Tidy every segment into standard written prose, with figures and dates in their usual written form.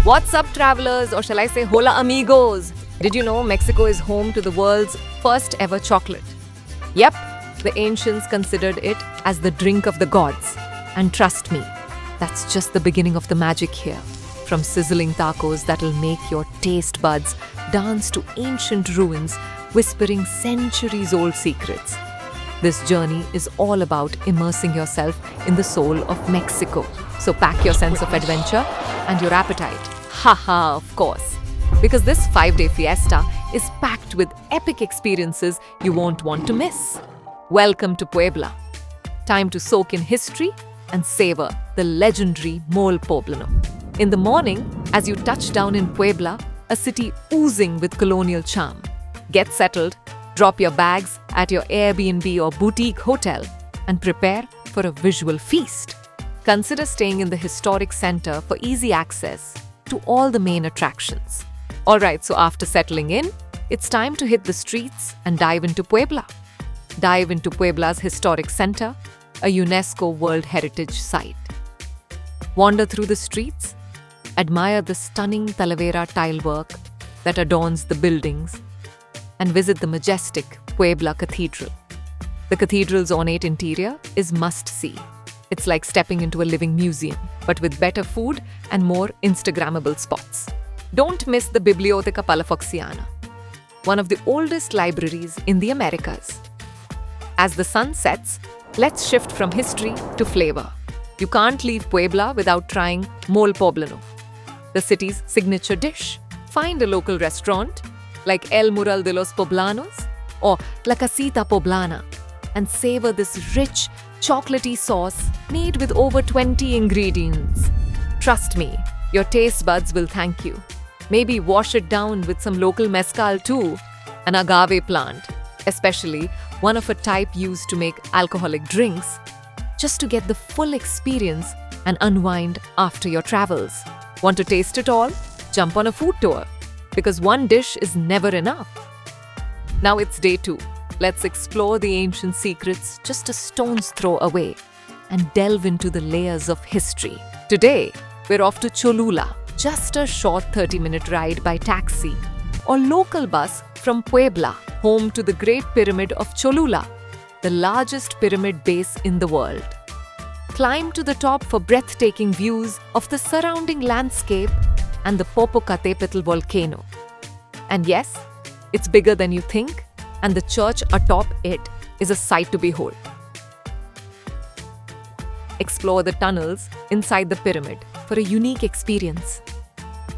What's up, travelers, or shall I say hola amigos? Did you know Mexico is home to the world's first ever chocolate? Yep, the ancients considered it as the drink of the gods. And trust me, that's just the beginning of the magic here. From sizzling tacos that'll make your taste buds dance to ancient ruins whispering centuries-old secrets. This journey is all about immersing yourself in the soul of Mexico. So pack your sense of adventure and your appetite. Haha, of course. Because this 5-day fiesta is packed with epic experiences you won't want to miss. Welcome to Puebla. Time to soak in history and savor the legendary Mole Poblano. In the morning, as you touch down in Puebla, a city oozing with colonial charm. Get settled, drop your bags at your Airbnb or boutique hotel, and prepare for a visual feast. Consider staying in the historic center for easy access to all the main attractions. Alright, so after settling in, it's time to hit the streets and dive into Puebla. Dive into Puebla's historic center, a UNESCO World Heritage Site. Wander through the streets, admire the stunning Talavera tilework that adorns the buildings, and visit the majestic Puebla Cathedral. The cathedral's ornate interior is must-see. It's like stepping into a living museum, but with better food and more Instagrammable spots. Don't miss the Biblioteca Palafoxiana, one of the oldest libraries in the Americas. As the sun sets, let's shift from history to flavor. You can't leave Puebla without trying Mole Poblano, the city's signature dish. Find a local restaurant like El Mural de los Poblanos or La Casita Poblana and savor this rich, chocolatey sauce made with over 20 ingredients. Trust me, your taste buds will thank you. Maybe wash it down with some local mezcal too, an agave plant, especially one of a type used to make alcoholic drinks, just to get the full experience and unwind after your travels. Want to taste it all? Jump on a food tour, because one dish is never enough. Now it's day 2. Let's explore the ancient secrets just a stone's throw away and delve into the layers of history. Today, we're off to Cholula, just a short 30-minute ride by taxi or local bus from Puebla, home to the Great Pyramid of Cholula, the largest pyramid base in the world. Climb to the top for breathtaking views of the surrounding landscape and the Popocatépetl volcano. And yes, it's bigger than you think, and the church atop it is a sight to behold. Explore the tunnels inside the pyramid for a unique experience.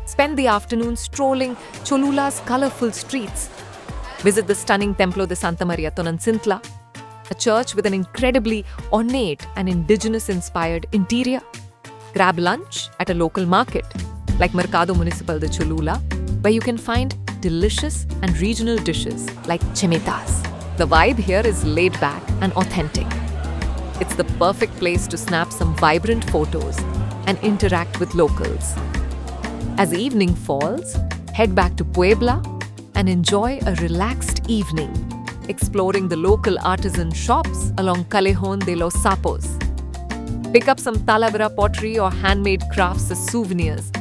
Spend the afternoon strolling Cholula's colorful streets. Visit the stunning Templo de Santa Maria Tonancintla, a church with an incredibly ornate and indigenous-inspired interior. Grab lunch at a local market, like Mercado Municipal de Cholula, where you can find delicious and regional dishes like chemitas. The vibe here is laid back and authentic. It's the perfect place to snap some vibrant photos and interact with locals. As evening falls, head back to Puebla and enjoy a relaxed evening, exploring the local artisan shops along Callejón de los Sapos. Pick up some Talavera pottery or handmade crafts as souvenirs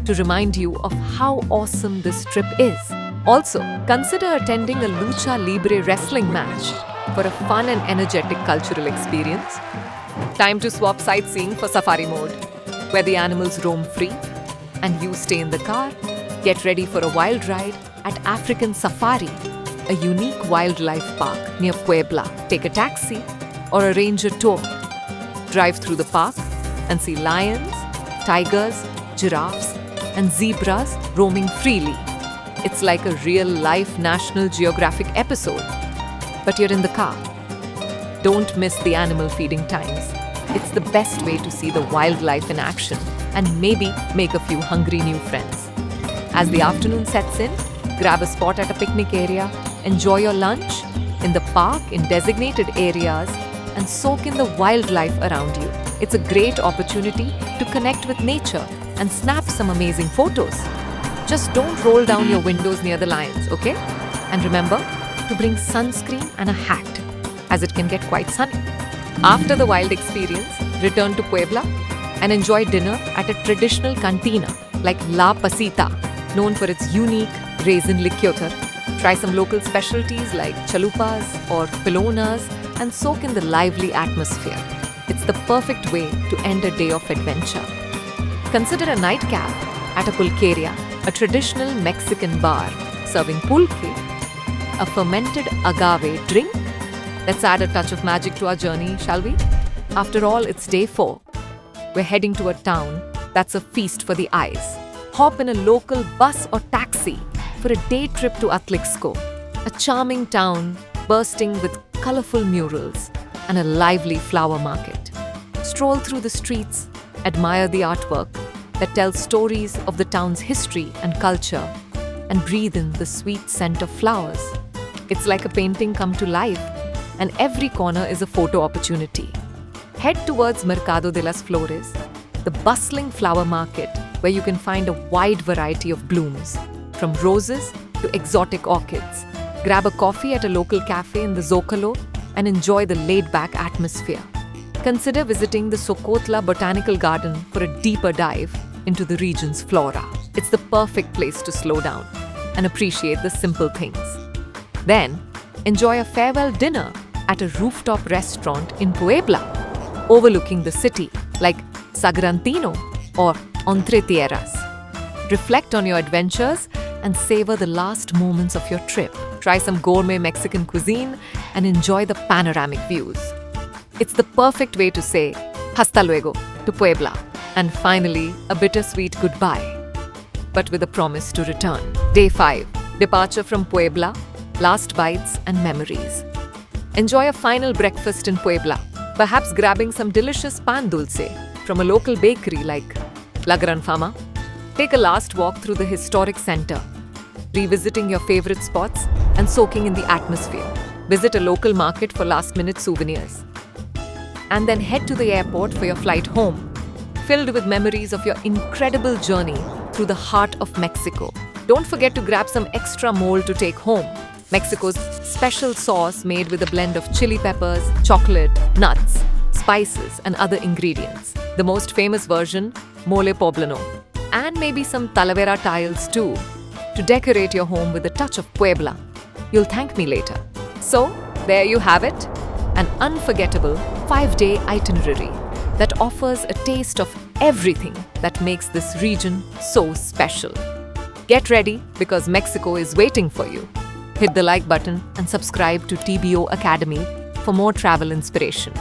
to remind you of how awesome this trip is. Also, consider attending a lucha libre wrestling match for a fun and energetic cultural experience. Time to swap sightseeing for safari mode, where the animals roam free and you stay in the car. Get ready for a wild ride at African Safari, a unique wildlife park near Puebla. Take a taxi or arrange a tour. Drive through the park and see lions, tigers, giraffes, and zebras roaming freely. It's like a real-life National Geographic episode, but you're in the car. Don't miss the animal feeding times. It's the best way to see the wildlife in action and maybe make a few hungry new friends. As the afternoon sets in, grab a spot at a picnic area, enjoy your lunch in the park in designated areas, and soak in the wildlife around you. It's a great opportunity to connect with nature and snap some amazing photos. Just don't roll down your windows near the lions, okay? And remember to bring sunscreen and a hat, as it can get quite sunny. After the wild experience, return to Puebla and enjoy dinner at a traditional cantina like La Pasita, known for its unique raisin liqueur. Try some local specialties like chalupas or pilonas and soak in the lively atmosphere. It's the perfect way to end a day of adventure. Consider a nightcap at a pulqueria, a traditional Mexican bar serving pulque, a fermented agave drink. Let's add a touch of magic to our journey, shall we? After all, it's day 4. We're heading to a town that's a feast for the eyes. Hop in a local bus or taxi for a day trip to Atlixco, a charming town bursting with colorful murals and a lively flower market. Stroll through the streets, admire the artwork that tells stories of the town's history and culture, and breathe in the sweet scent of flowers. It's like a painting come to life, and every corner is a photo opportunity. Head towards Mercado de las Flores, the bustling flower market where you can find a wide variety of blooms, from roses to exotic orchids. Grab a coffee at a local cafe in the Zocalo and enjoy the laid-back atmosphere. Consider visiting the Socotla Botanical Garden for a deeper dive into the region's flora. It's the perfect place to slow down and appreciate the simple things. Then, enjoy a farewell dinner at a rooftop restaurant in Puebla, overlooking the city like Sagrantino or Entre Tierras. Reflect on your adventures and savor the last moments of your trip. Try some gourmet Mexican cuisine and enjoy the panoramic views. It's the perfect way to say hasta luego to Puebla and finally a bittersweet goodbye, but with a promise to return. Day 5. Departure from Puebla, last bites and memories. Enjoy a final breakfast in Puebla, perhaps grabbing some delicious pan dulce from a local bakery like La Gran Fama. Take a last walk through the historic center, revisiting your favorite spots and soaking in the atmosphere. Visit a local market for last-minute souvenirs. And then head to the airport for your flight home, filled with memories of your incredible journey through the heart of Mexico. Don't forget to grab some extra mole to take home, Mexico's special sauce made with a blend of chili peppers, chocolate, nuts, spices, and other ingredients. The most famous version, Mole Poblano. And maybe some Talavera tiles too, to decorate your home with a touch of Puebla. You'll thank me later. So, there you have it, an unforgettable 5-day itinerary that offers a taste of everything that makes this region so special. Get ready because Mexico is waiting for you. Hit the like button and subscribe to TBO Academy for more travel inspiration.